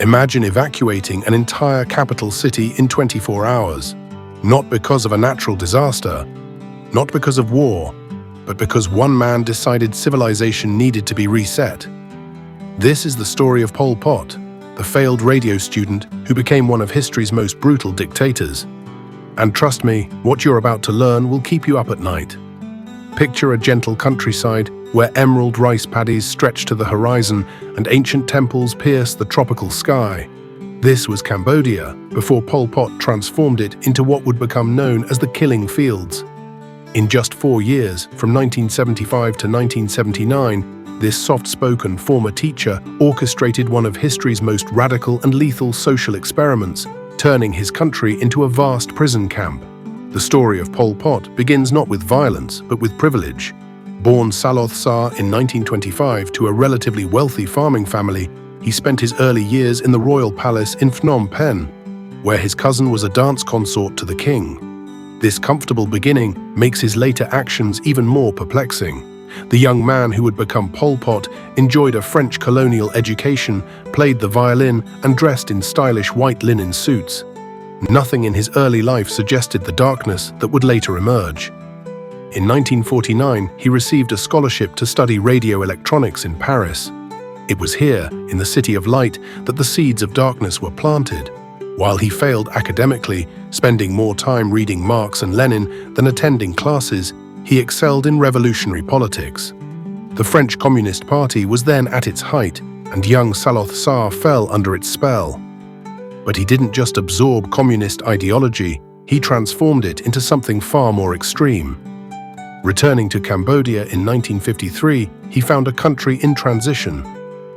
Imagine evacuating an entire capital city in 24 hours, not because of a natural disaster, not because of war, but because one man decided civilization needed to be reset. This is the story of Pol Pot, the failed radio student who became one of history's most brutal dictators. And trust me, what you're about to learn will keep you up at night. Picture a gentle countryside where emerald rice paddies stretch to the horizon and ancient temples pierce the tropical sky. This was Cambodia before Pol Pot transformed it into what would become known as the Killing Fields. In just 4 years, from 1975 to 1979, this soft-spoken former teacher orchestrated one of history's most radical and lethal social experiments, turning his country into a vast prison camp. The story of Pol Pot begins not with violence, but with privilege. Born Saloth Sar in 1925 to a relatively wealthy farming family, he spent his early years in the royal palace in Phnom Penh, where his cousin was a dance consort to the king. This comfortable beginning makes his later actions even more perplexing. The young man who would become Pol Pot enjoyed a French colonial education, played the violin, and dressed in stylish white linen suits. Nothing in his early life suggested the darkness that would later emerge. In 1949, he received a scholarship to study radio electronics in Paris. It was here, in the City of Light, that the seeds of darkness were planted. While he failed academically, spending more time reading Marx and Lenin than attending classes, he excelled in revolutionary politics. The French Communist Party was then at its height, and young Saloth Sar fell under its spell. But he didn't just absorb communist ideology, he transformed it into something far more extreme. Returning to Cambodia in 1953, he found a country in transition.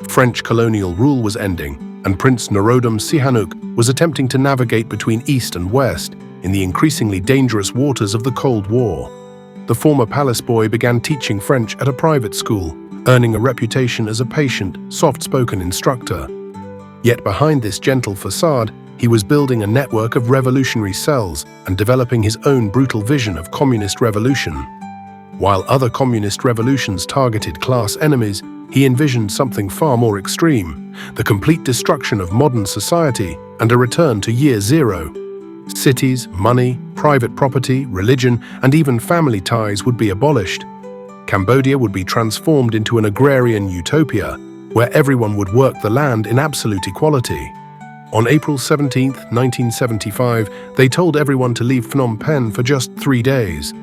French colonial rule was ending, and Prince Norodom Sihanouk was attempting to navigate between East and West in the increasingly dangerous waters of the Cold War. The former palace boy began teaching French at a private school, earning a reputation as a patient, soft-spoken instructor. Yet behind this gentle facade, he was building a network of revolutionary cells and developing his own brutal vision of communist revolution. While other communist revolutions targeted class enemies, he envisioned something far more extreme, the complete destruction of modern society and a return to year zero. Cities, money, private property, religion, and even family ties would be abolished. Cambodia would be transformed into an agrarian utopia, where everyone would work the land in absolute equality. On April 17, 1975, they told everyone to leave Phnom Penh for just 3 days,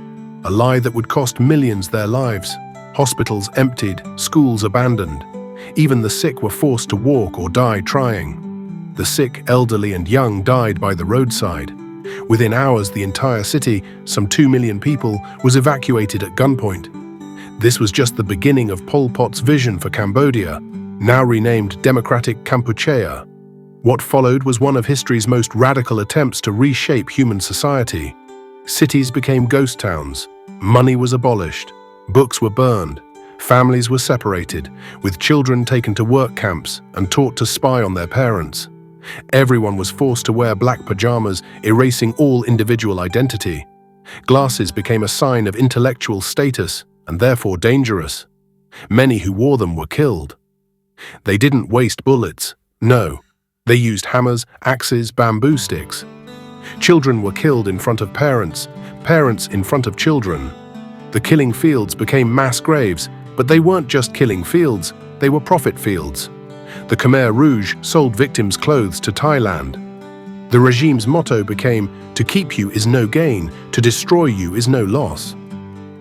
a lie that would cost millions their lives. Hospitals emptied, schools abandoned. Even the sick were forced to walk or die trying. The sick, elderly, and young died by the roadside. Within hours, the entire city, some 2 million people, was evacuated at gunpoint. This was just the beginning of Pol Pot's vision for Cambodia, now renamed Democratic Kampuchea. What followed was one of history's most radical attempts to reshape human society. Cities became ghost towns, money was abolished, books were burned, families were separated, with children taken to work camps and taught to spy on their parents. Everyone was forced to wear black pajamas, erasing all individual identity. Glasses became a sign of intellectual status and therefore dangerous. Many who wore them were killed. They didn't waste bullets, no. They used hammers, axes, bamboo sticks. Children were killed in front of parents, parents in front of children. The killing fields became mass graves, but they weren't just killing fields, they were profit fields. The Khmer Rouge sold victims' clothes to Thailand. The regime's motto became, "To keep you is no gain, to destroy you is no loss."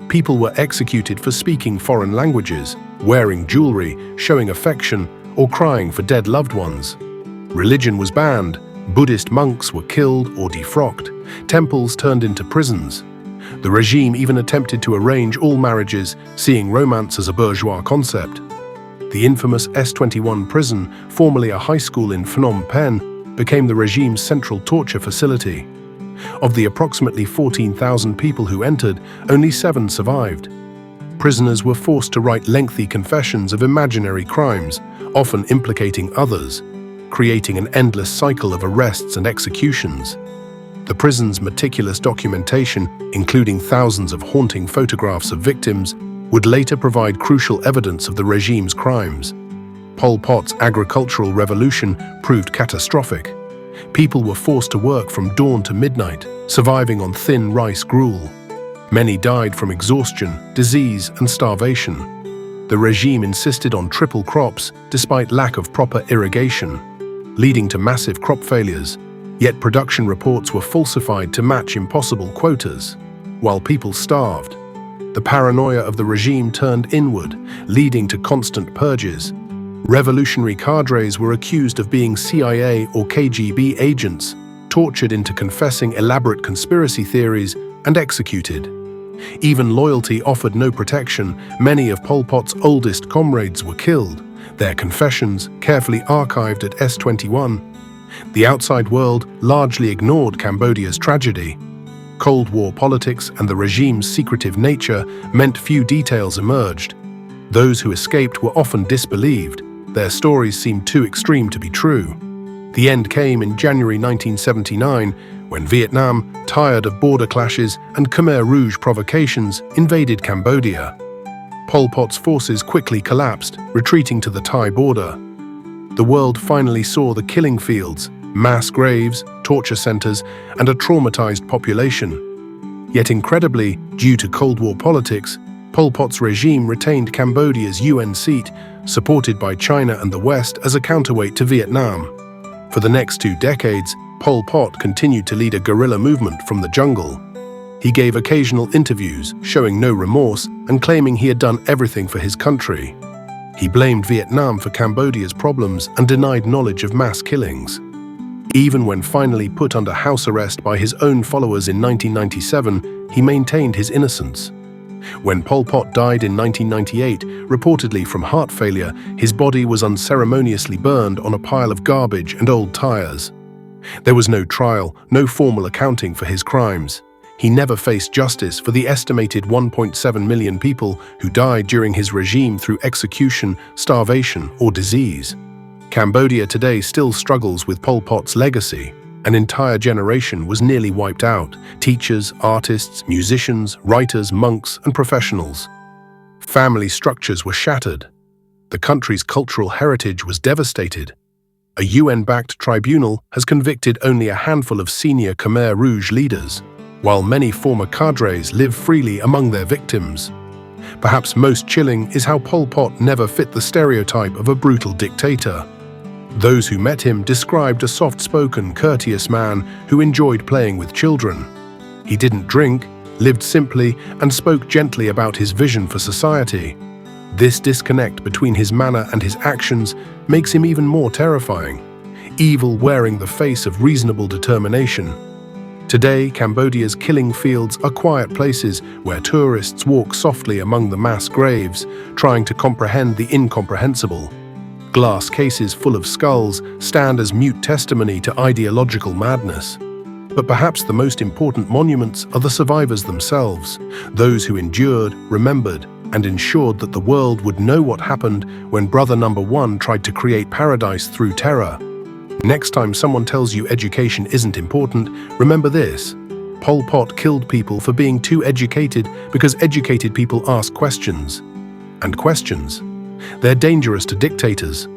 People were executed for speaking foreign languages, wearing jewelry, showing affection, or crying for dead loved ones. Religion was banned, Buddhist monks were killed or defrocked, temples turned into prisons. The regime even attempted to arrange all marriages, seeing romance as a bourgeois concept. The infamous S21 prison, formerly a high school in Phnom Penh, became the regime's central torture facility. Of the approximately 14,000 people who entered, only 7 survived. Prisoners were forced to write lengthy confessions of imaginary crimes, often implicating others, creating an endless cycle of arrests and executions. The prison's meticulous documentation, including thousands of haunting photographs of victims, would later provide crucial evidence of the regime's crimes. Pol Pot's agricultural revolution proved catastrophic. People were forced to work from dawn to midnight, surviving on thin rice gruel. Many died from exhaustion, disease, and starvation. The regime insisted on triple crops despite lack of proper irrigation, leading to massive crop failures. Yet production reports were falsified to match impossible quotas. While people starved, the paranoia of the regime turned inward, leading to constant purges. Revolutionary cadres were accused of being CIA or KGB agents, tortured into confessing elaborate conspiracy theories, and executed. Even loyalty offered no protection. Many of Pol Pot's oldest comrades were killed, their confessions carefully archived at S21. The outside world largely ignored Cambodia's tragedy. Cold War politics and the regime's secretive nature meant few details emerged. Those who escaped were often disbelieved. Their stories seemed too extreme to be true. The end came in January 1979, when Vietnam, tired of border clashes and Khmer Rouge provocations, invaded Cambodia. Pol Pot's forces quickly collapsed, retreating to the Thai border. The world finally saw the killing fields, mass graves, torture centers, and a traumatized population. Yet incredibly, due to Cold War politics, Pol Pot's regime retained Cambodia's UN seat, supported by China and the West as a counterweight to Vietnam. For the next 2 decades, Pol Pot continued to lead a guerrilla movement from the jungle. He gave occasional interviews, showing no remorse and claiming he had done everything for his country. He blamed Vietnam for Cambodia's problems and denied knowledge of mass killings. Even when finally put under house arrest by his own followers in 1997, he maintained his innocence. When Pol Pot died in 1998, reportedly from heart failure, his body was unceremoniously burned on a pile of garbage and old tires. There was no trial, no formal accounting for his crimes. He never faced justice for the estimated 1.7 million people who died during his regime through execution, starvation, or disease. Cambodia today still struggles with Pol Pot's legacy. An entire generation was nearly wiped out: teachers, artists, musicians, writers, monks, and professionals. Family structures were shattered. The country's cultural heritage was devastated. A UN-backed tribunal has convicted only a handful of senior Khmer Rouge leaders, while many former cadres live freely among their victims. Perhaps most chilling is how Pol Pot never fit the stereotype of a brutal dictator. Those who met him described a soft-spoken, courteous man who enjoyed playing with children. He didn't drink, lived simply, and spoke gently about his vision for society. This disconnect between his manner and his actions makes him even more terrifying, evil wearing the face of reasonable determination. Today, Cambodia's killing fields are quiet places where tourists walk softly among the mass graves, trying to comprehend the incomprehensible. Glass cases full of skulls stand as mute testimony to ideological madness. But perhaps the most important monuments are the survivors themselves, those who endured, remembered, and ensured that the world would know what happened when Brother Number One tried to create paradise through terror. Next time someone tells you education isn't important, remember this: Pol Pot killed people for being too educated because educated people ask questions. And questions, they're dangerous to dictators.